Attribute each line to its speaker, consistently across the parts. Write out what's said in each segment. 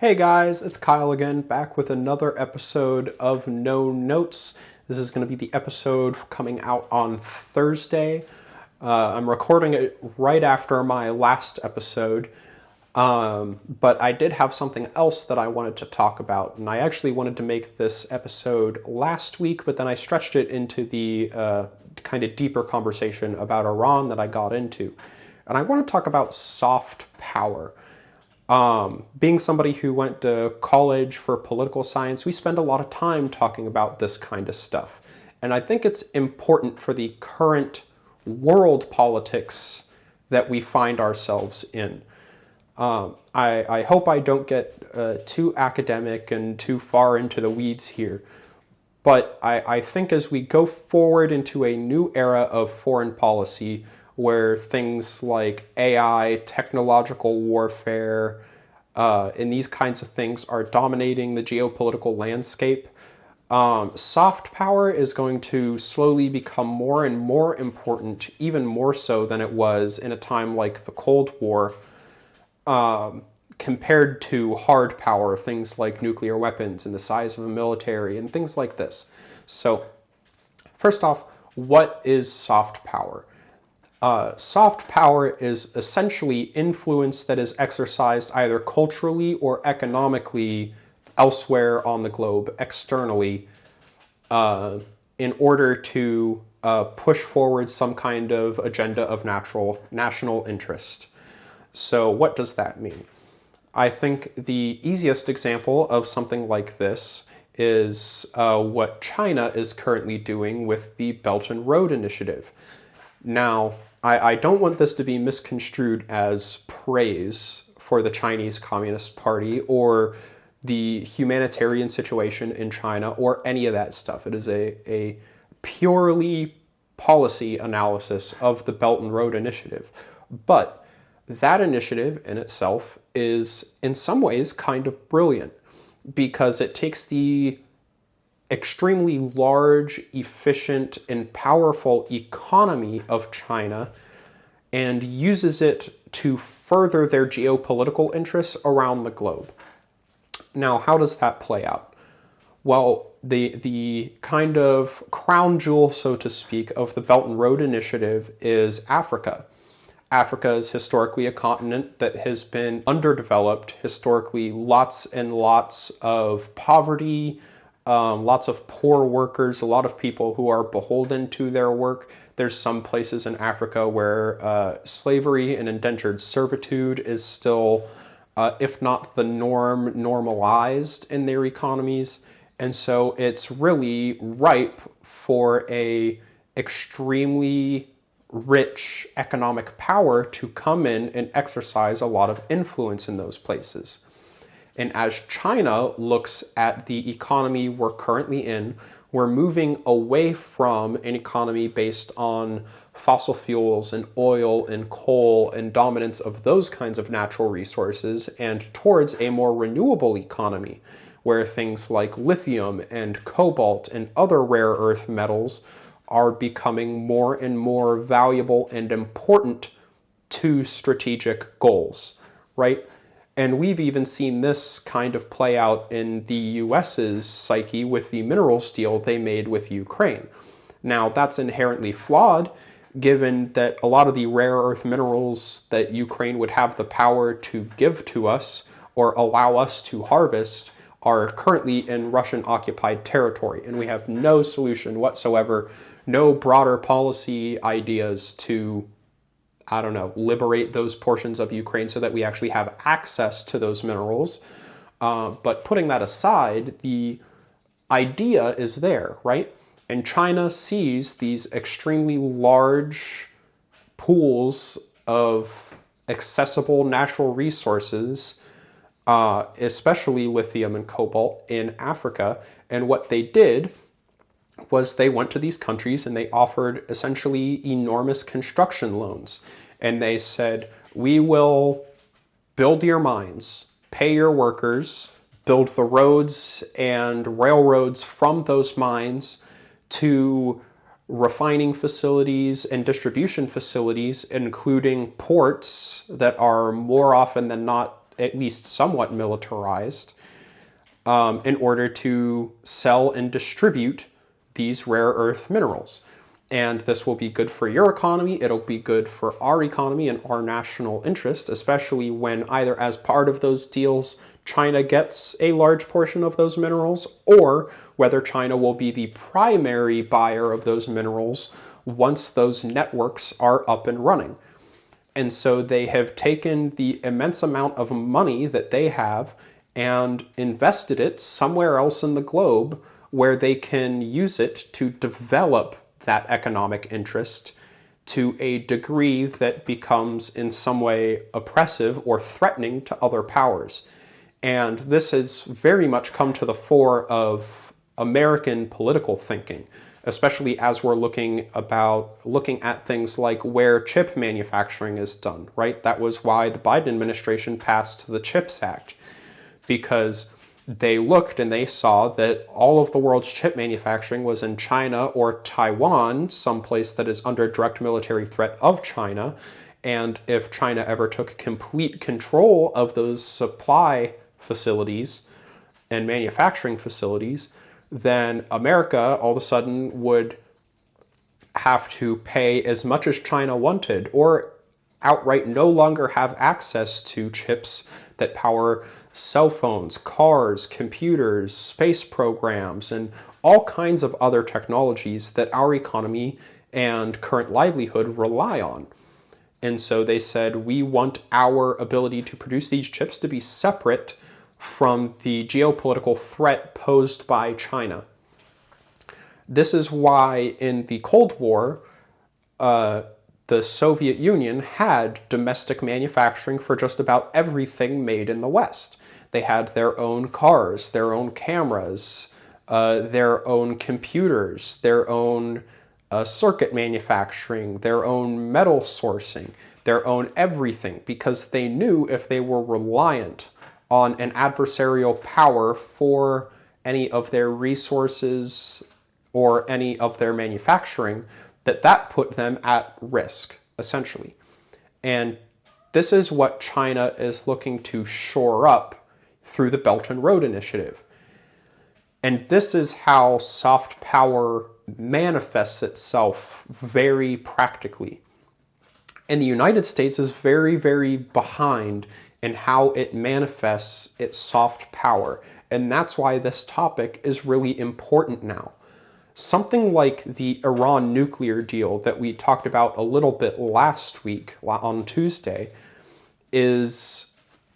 Speaker 1: Hey guys, it's Kyle again, back with another episode of No Notes. This is going to be the episode coming out on Thursday. I'm recording it right after my last episode, but I did have something else that I wanted to talk about, and I actually wanted to make this episode last week, but then I stretched it into the kind of deeper conversation about Iran that I got into. And I want to talk about soft power. Being somebody who went to college for political science, we spend a lot of time talking about this kind of stuff. And I think it's important for the current world politics that we find ourselves in. I hope I don't get too academic and too far into the weeds here. But I think as we go forward into a new era of foreign policy, where things like AI, technological warfare, and these kinds of things are dominating the geopolitical landscape, soft power is going to slowly become more and more important, even more so than it was in a time like the Cold War, compared to hard power, things like nuclear weapons and the size of a military and things like this. So, first off, what is soft power? Soft power is essentially influence that is exercised either culturally or economically elsewhere on the globe, externally, in order to push forward some kind of agenda of national interest. So what does that mean? I think the easiest example of something like this is what China is currently doing with the Belt and Road Initiative. Now, I don't want this to be misconstrued as praise for the Chinese Communist Party or the humanitarian situation in China or any of that stuff. It is a purely policy analysis of the Belt and Road Initiative. But that initiative in itself is in some ways kind of brilliant because it takes the extremely large, efficient, and powerful economy of China and uses it to further their geopolitical interests around the globe. Now, how does that play out? Well, the kind of crown jewel, so to speak, of the Belt and Road Initiative is Africa. Africa is historically a continent that has been underdeveloped, historically lots and lots of poverty, lots of poor workers, a lot of people who are beholden to their work. There's some places in Africa where slavery and indentured servitude is still, if not the norm, normalized in their economies. And so it's really ripe for a extremely rich economic power to come in and exercise a lot of influence in those places. And as China looks at the economy we're currently in, we're moving away from an economy based on fossil fuels and oil and coal and dominance of those kinds of natural resources and towards a more renewable economy where things like lithium and cobalt and other rare earth metals are becoming more and more valuable and important to strategic goals, right? And we've even seen this kind of play out in the US's psyche with the minerals deal they made with Ukraine. Now, that's inherently flawed, given that a lot of the rare earth minerals that Ukraine would have the power to give to us or allow us to harvest are currently in Russian-occupied territory, and we have no solution whatsoever, no broader policy ideas to liberate those portions of Ukraine so that we actually have access to those minerals. But putting that aside, the idea is there, right? And China sees these extremely large pools of accessible natural resources, especially lithium and cobalt in Africa. And what they did was they went to these countries and they offered essentially enormous construction loans. And they said, we will build your mines, pay your workers, build the roads and railroads from those mines to refining facilities and distribution facilities, including ports that are more often than not at least somewhat militarized, in order to sell and distribute these rare earth minerals. And this will be good for your economy, it'll be good for our economy and our national interest, especially when either as part of those deals, China gets a large portion of those minerals, or whether China will be the primary buyer of those minerals once those networks are up and running. And so they have taken the immense amount of money that they have and invested it somewhere else in the globe where they can use it to develop that economic interest to a degree that becomes in some way oppressive or threatening to other powers. And this has very much come to the fore of American political thinking, especially as we're looking at things like where chip manufacturing is done, right? That was why the Biden administration passed the CHIPS Act, because they looked and they saw that all of the world's chip manufacturing was in China or Taiwan, someplace that is under direct military threat of China. And if China ever took complete control of those supply facilities and manufacturing facilities, then America all of a sudden would have to pay as much as China wanted, or outright no longer have access to chips that power cell phones, cars, computers, space programs, and all kinds of other technologies that our economy and current livelihood rely on. And so they said, we want our ability to produce these chips to be separate from the geopolitical threat posed by China. This is why in the Cold War, the Soviet Union had domestic manufacturing for just about everything made in the West. They had their own cars, their own cameras, their own computers, their own circuit manufacturing, their own metal sourcing, their own everything, because they knew if they were reliant on an adversarial power for any of their resources or any of their manufacturing, that put them at risk, essentially. And this is what China is looking to shore up through the Belt and Road Initiative. And this is how soft power manifests itself very practically. And the United States is very, very behind in how it manifests its soft power. And that's why this topic is really important now. Something like the Iran nuclear deal that we talked about a little bit last week on Tuesday is,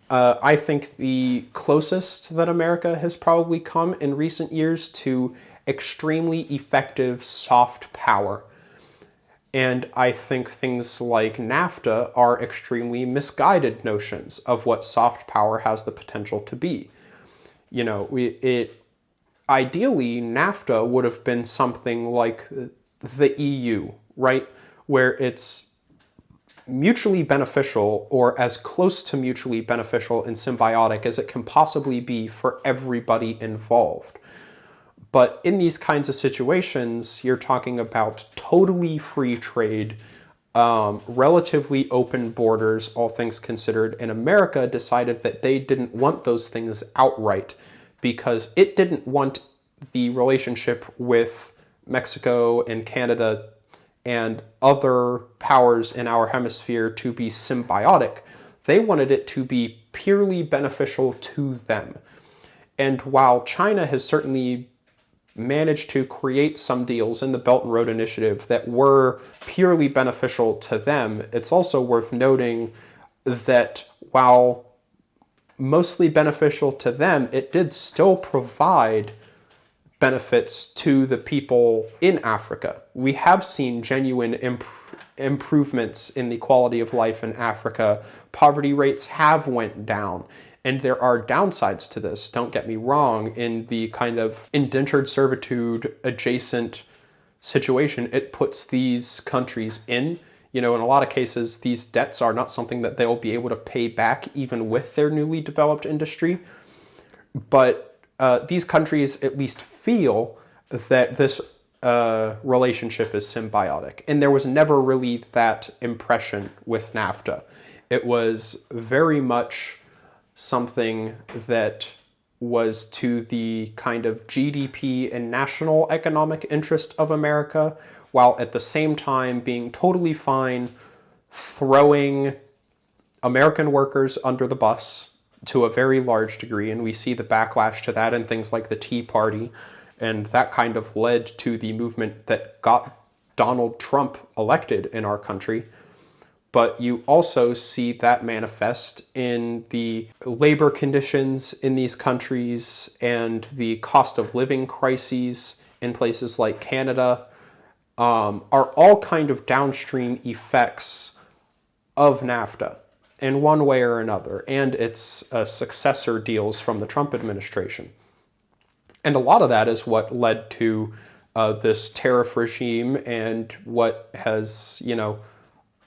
Speaker 1: I think, the closest that America has probably come in recent years to extremely effective soft power. And I think things like NAFTA are extremely misguided notions of what soft power has the potential to be. You know, ideally, NAFTA would have been something like the EU, right? Where it's mutually beneficial, or as close to mutually beneficial and symbiotic as it can possibly be for everybody involved. But in these kinds of situations, you're talking about totally free trade, relatively open borders, all things considered. And America decided that they didn't want those things outright, because it didn't want the relationship with Mexico and Canada and other powers in our hemisphere to be symbiotic. They wanted it to be purely beneficial to them. And while China has certainly managed to create some deals in the Belt and Road Initiative that were purely beneficial to them, it's also worth noting that while mostly beneficial to them, it did still provide benefits to the people in Africa. We have seen genuine improvements in the quality of life in Africa. Poverty rates have went down, and there are downsides to this, don't get me wrong, in the kind of indentured servitude adjacent situation it puts these countries in. You know, in a lot of cases, these debts are not something that they'll be able to pay back even with their newly developed industry. But these countries at least feel that this relationship is symbiotic. And there was never really that impression with NAFTA. It was very much something that was to the kind of GDP and national economic interest of America, while at the same time being totally fine throwing American workers under the bus to a very large degree. And we see the backlash to that in things like the Tea Party, and that kind of led to the movement that got Donald Trump elected in our country. But you also see that manifest in the labor conditions in these countries and the cost of living crises in places like Canada, are all kind of downstream effects of NAFTA in one way or another, and its successor deals from the Trump administration. And a lot of that is what led to this tariff regime and what has,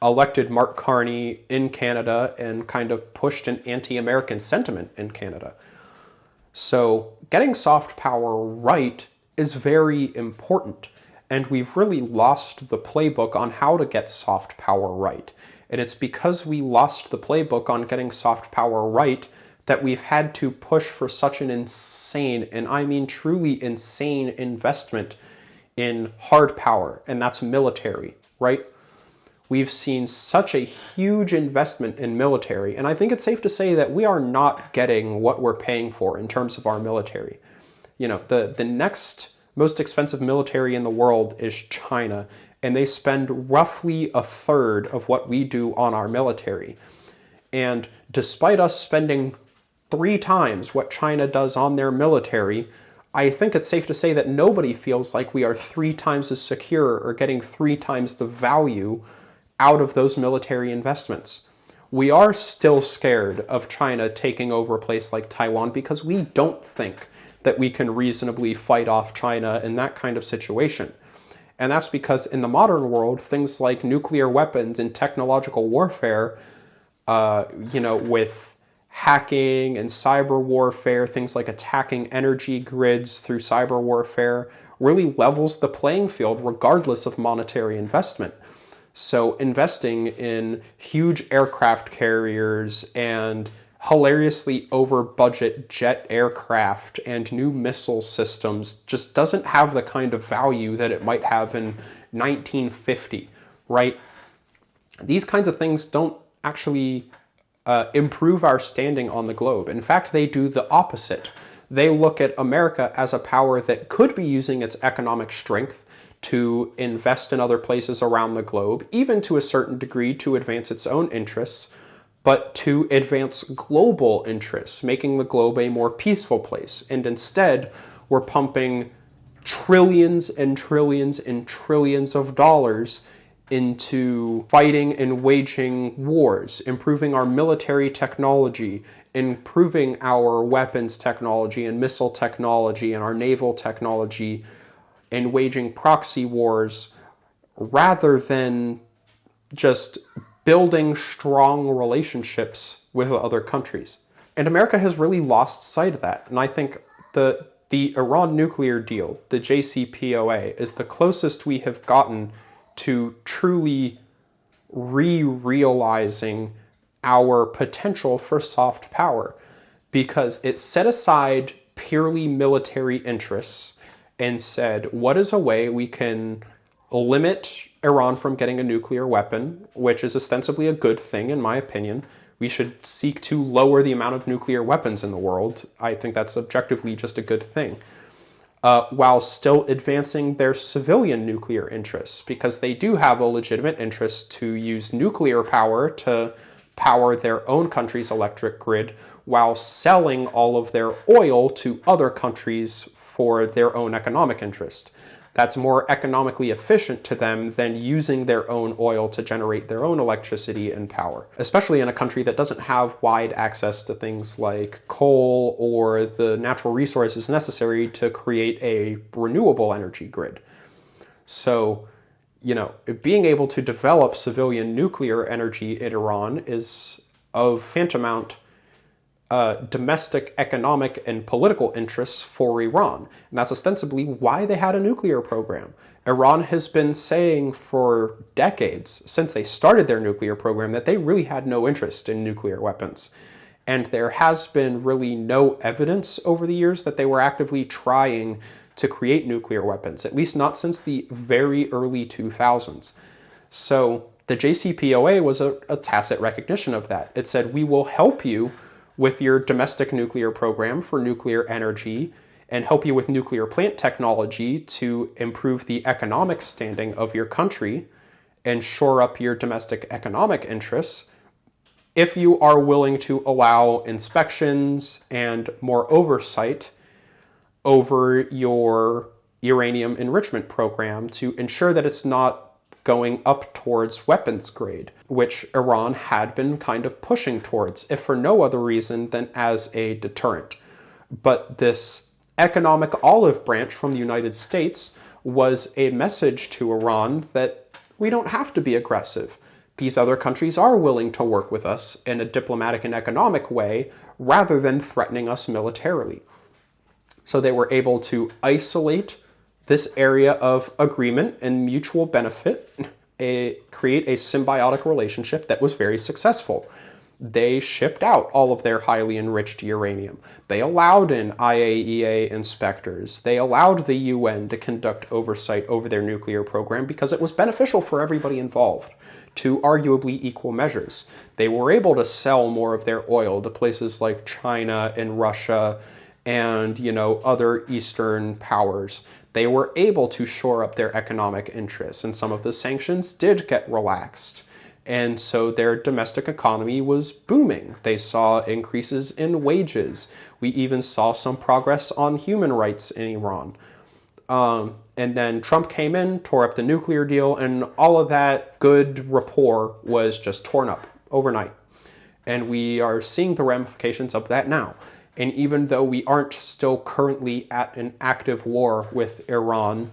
Speaker 1: elected Mark Carney in Canada and kind of pushed an anti-American sentiment in Canada. So getting soft power right is very important, and we've really lost the playbook on how to get soft power right. And it's because we lost the playbook on getting soft power right that we've had to push for such an insane, and I mean truly insane, investment in hard power, and that's military, right? We've seen such a huge investment in military, and I think it's safe to say that we are not getting what we're paying for in terms of our military. The next most expensive military in the world is China, and they spend roughly a third of what we do on our military. And despite us spending 3 times what China does on their military, I think it's safe to say that nobody feels like we are 3 times as secure or getting 3 times the value out of those military investments. We are still scared of China taking over a place like Taiwan because we don't think that we can reasonably fight off China in that kind of situation. And that's because in the modern world, things like nuclear weapons and technological warfare, with hacking and cyber warfare, things like attacking energy grids through cyber warfare, really levels the playing field regardless of monetary investment. So investing in huge aircraft carriers and hilariously over-budget jet aircraft and new missile systems just doesn't have the kind of value that it might have in 1950, right? These kinds of things don't actually improve our standing on the globe. In fact, they do the opposite. They look at America as a power that could be using its economic strength to invest in other places around the globe, even to a certain degree to advance its own interests, but to advance global interests, making the globe a more peaceful place. And instead, we're pumping trillions and trillions and trillions of dollars into fighting and waging wars, improving our military technology, improving our weapons technology and missile technology and our naval technology, and waging proxy wars, rather than just building strong relationships with other countries. And America has really lost sight of that. And I think the Iran nuclear deal, the JCPOA, is the closest we have gotten to truly realizing our potential for soft power, because it set aside purely military interests and said, what is a way we can limit Iran from getting a nuclear weapon, which is ostensibly a good thing, in my opinion. We should seek to lower the amount of nuclear weapons in the world. I think that's objectively just a good thing. While still advancing their civilian nuclear interests, because they do have a legitimate interest to use nuclear power to power their own country's electric grid, while selling all of their oil to other countries for their own economic interest. That's more economically efficient to them than using their own oil to generate their own electricity and power, especially in a country that doesn't have wide access to things like coal or the natural resources necessary to create a renewable energy grid. So, being able to develop civilian nuclear energy in Iran is of tantamount domestic economic and political interests for Iran. And that's ostensibly why they had a nuclear program. Iran has been saying for decades, since they started their nuclear program, that they really had no interest in nuclear weapons. And there has been really no evidence over the years that they were actively trying to create nuclear weapons, at least not since the very early 2000s. So the JCPOA was a tacit recognition of that. It said, we will help you with your domestic nuclear program for nuclear energy and help you with nuclear plant technology to improve the economic standing of your country and shore up your domestic economic interests if you are willing to allow inspections and more oversight over your uranium enrichment program to ensure that it's not going up towards weapons grade, which Iran had been kind of pushing towards, if for no other reason than as a deterrent. But this economic olive branch from the United States was a message to Iran that we don't have to be aggressive. These other countries are willing to work with us in a diplomatic and economic way rather than threatening us militarily. So they were able to isolate this area of agreement and mutual benefit, create a symbiotic relationship that was very successful. They shipped out all of their highly enriched uranium. They allowed in IAEA inspectors. They allowed the UN to conduct oversight over their nuclear program because it was beneficial for everybody involved to arguably equal measures. They were able to sell more of their oil to places like China and Russia and, other Eastern powers. They were able to shore up their economic interests, and some of the sanctions did get relaxed. And so their domestic economy was booming. They saw increases in wages. We even saw some progress on human rights in Iran. And then Trump came in, tore up the nuclear deal, and all of that good rapport was just torn up overnight. And we are seeing the ramifications of that now. And even though we aren't still currently at an active war with Iran,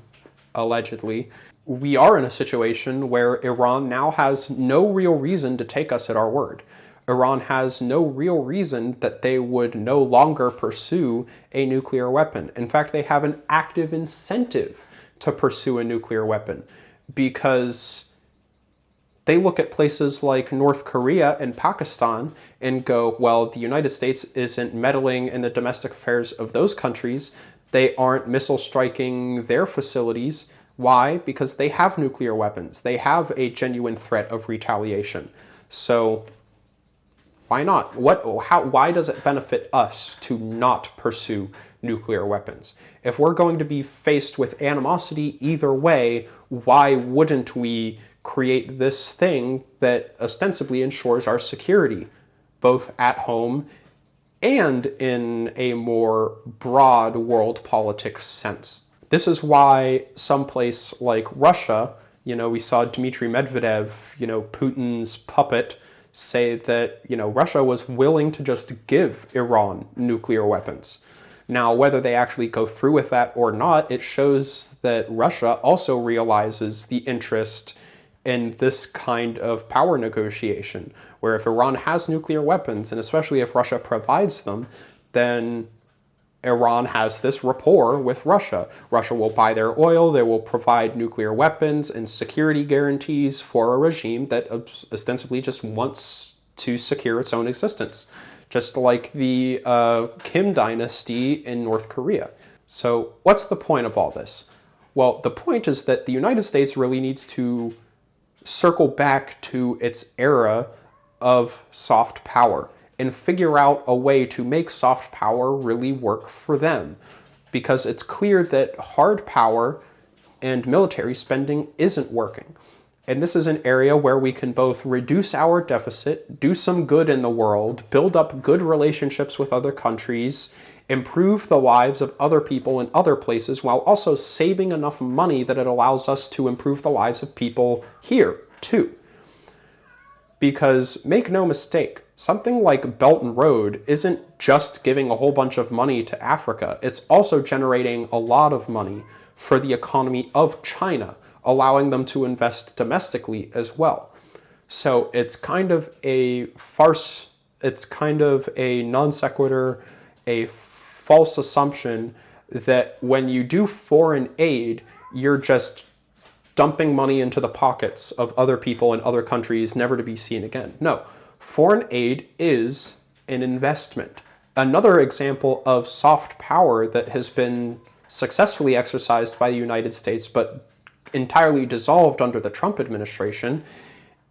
Speaker 1: allegedly, we are in a situation where Iran now has no real reason to take us at our word. Iran has no real reason that they would no longer pursue a nuclear weapon. In fact, they have an active incentive to pursue a nuclear weapon because they look at places like North Korea and Pakistan and go, well, the United States isn't meddling in the domestic affairs of those countries. They aren't missile striking their facilities. Why? Because they have nuclear weapons. They have a genuine threat of retaliation. So why not? Why does it benefit us to not pursue nuclear weapons? If we're going to be faced with animosity either way, why wouldn't we create this thing that ostensibly ensures our security, both at home and in a more broad world politics sense? This is why someplace like Russia, we saw Dmitry Medvedev, Putin's puppet, say that, Russia was willing to just give Iran nuclear weapons. Now, whether they actually go through with that or not, it shows that Russia also realizes the interest in this kind of power negotiation, where if Iran has nuclear weapons, and especially if Russia provides them, then Iran has this rapport with Russia. Russia will buy their oil, they will provide nuclear weapons and security guarantees for a regime that ostensibly just wants to secure its own existence, just like the Kim dynasty in North Korea. So what's the point of all this? Well, the point is that the United States really needs to circle back to its era of soft power and figure out a way to make soft power really work for them. Because it's clear that hard power and military spending isn't working. And this is an area where we can both reduce our deficit, do some good in the world, build up good relationships with other countries, improve the lives of other people in other places, while also saving enough money that it allows us to improve the lives of people here, too. Because, make no mistake, something like Belt and Road isn't just giving a whole bunch of money to Africa. It's also generating a lot of money for the economy of China, allowing them to invest domestically as well. So it's kind of a farce, it's kind of a non sequitur, a false assumption that when you do foreign aid, you're just dumping money into the pockets of other people in other countries, never to be seen again. No, foreign aid is in investment. Another example of soft power that has been successfully exercised by the United States but entirely dissolved under the Trump administration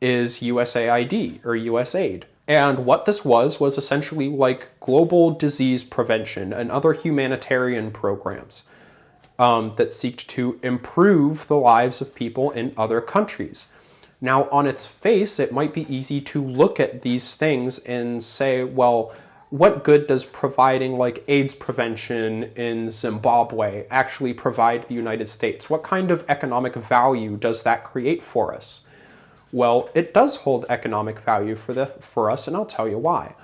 Speaker 1: is USAID or USAID. And what this was essentially like global disease prevention and other humanitarian programs that seek to improve the lives of people in other countries. Now, on its face, it might be easy to look at these things and say, well, what good does providing like AIDS prevention in Zimbabwe actually provide the United States? What kind of economic value does that create for us? Well, it does hold economic value for us, and I'll tell you why.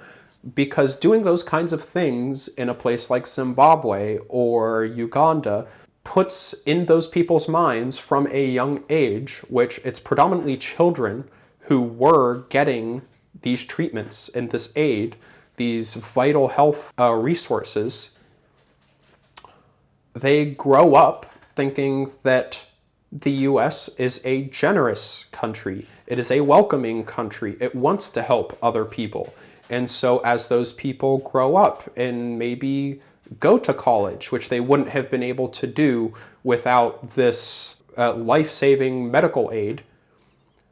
Speaker 1: Because doing those kinds of things in a place like Zimbabwe or Uganda puts in those people's minds from a young age, which it's predominantly children who were getting these treatments and this aid, these vital health resources, they grow up thinking that the US is a generous country. It is a welcoming country. It wants to help other people. And so as those people grow up and maybe go to college, which they wouldn't have been able to do without this life-saving medical aid,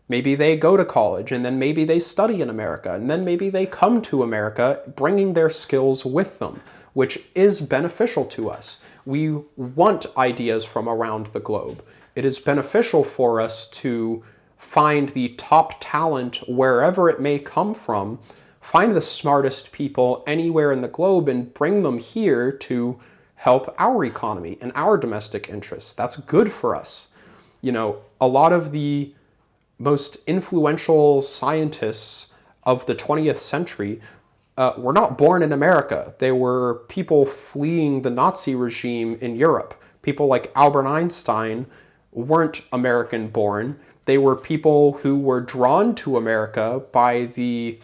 Speaker 1: maybe they go to college and then maybe they study in America and then maybe they come to America bringing their skills with them, which is beneficial to us. We want ideas from around the globe. It is beneficial for us to find the top talent wherever it may come from, find the smartest people anywhere in the globe and bring them here to help our economy and our domestic interests. That's good for us. You know, a lot of the most influential scientists of the 20th century were not born in America. They were people fleeing the Nazi regime in Europe. People like Albert Einstein weren't American born. They were people who were drawn to America by the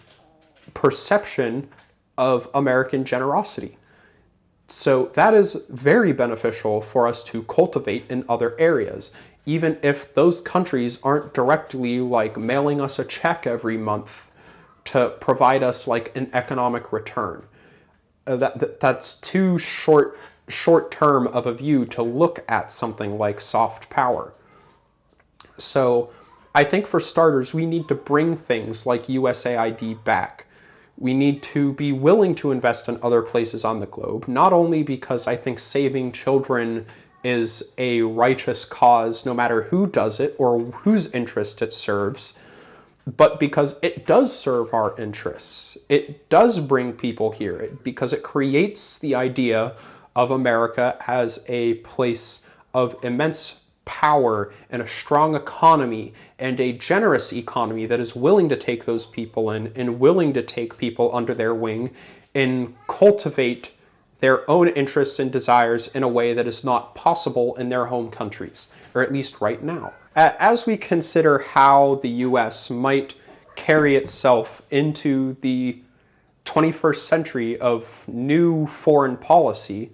Speaker 1: perception of American generosity. So that is very beneficial for us to cultivate in other areas, even if those countries aren't directly like mailing us a check every month to provide us like an economic return. That's too short term of a view to look at something like soft power. So I think for starters, we need to bring things like USAID back. We need to be willing to invest in other places on the globe, not only because I think saving children is a righteous cause no matter who does it or whose interest it serves, but because it does serve our interests. It does bring people here because it creates the idea of America as a place of immense power and a strong economy and a generous economy that is willing to take those people in and willing to take people under their wing and cultivate their own interests and desires in a way that is not possible in their home countries, or at least right now. As we consider how the US might carry itself into the 21st century of new foreign policy,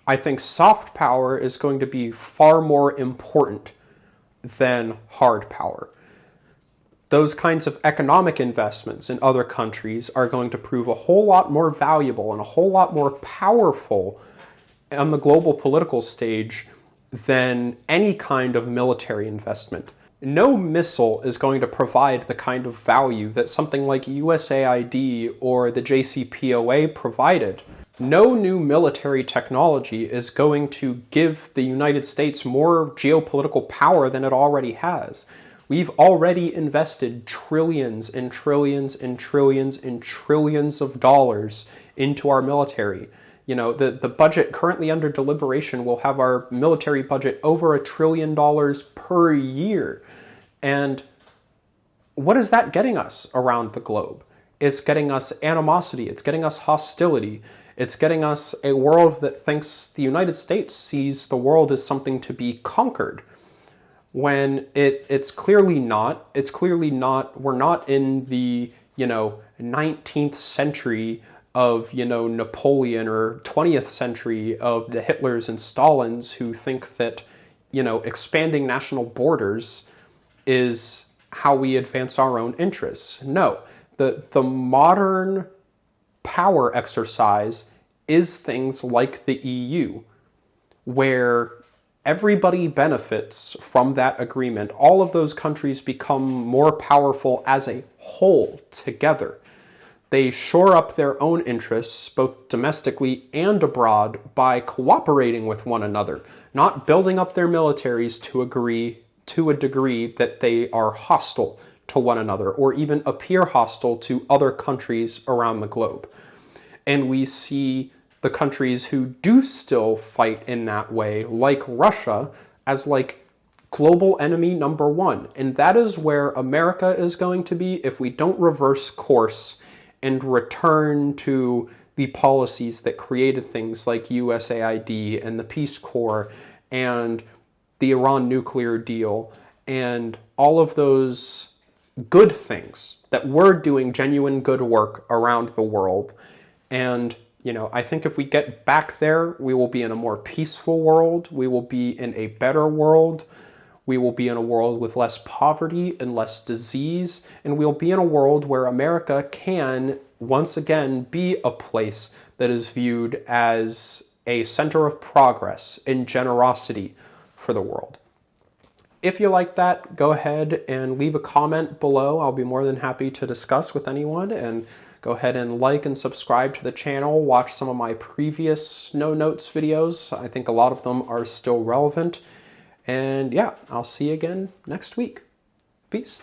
Speaker 1: I think soft power is going to be far more important than hard power. Those kinds of economic investments in other countries are going to prove a whole lot more valuable and a whole lot more powerful on the global political stage than any kind of military investment. No missile is going to provide the kind of value that something like USAID or the JCPOA provided. No new military technology is going to give the United States more geopolitical power than it already has. We've already invested trillions and trillions and trillions and trillions of dollars into our military. You know, the budget currently under deliberation will have our military budget over $1 trillion per year. And what is that getting us around the globe? It's getting us animosity. It's getting us hostility. It's getting us a world that thinks the United States sees the world as something to be conquered, when it's clearly not. It's clearly not. We're not in the, 19th century of, Napoleon, or 20th century of the Hitlers and Stalins who think that, expanding national borders is how we advance our own interests. No, the modern power exercise is things like the EU, where everybody benefits from that agreement. All of those countries become more powerful as a whole together. They shore up their own interests, both domestically and abroad, by cooperating with one another, not building up their militaries to a degree that they are hostile to one another, or even appear hostile to other countries around the globe. And we see the countries who do still fight in that way, like Russia, as like global enemy number one. And that is where America is going to be if we don't reverse course and return to the policies that created things like USAID and the Peace Corps and the Iran nuclear deal and all of those good things that were doing genuine good work around the world. And, I think if we get back there, we will be in a more peaceful world. We will be in a better world. We will be in a world with less poverty and less disease. And we'll be in a world where America can, once again, be a place that is viewed as a center of progress and generosity for the world. If you like that, go ahead and leave a comment below. I'll be more than happy to discuss with anyone. And go ahead and like and subscribe to the channel. Watch some of my previous No Notes videos. I think a lot of them are still relevant. And yeah, I'll see you again next week. Peace.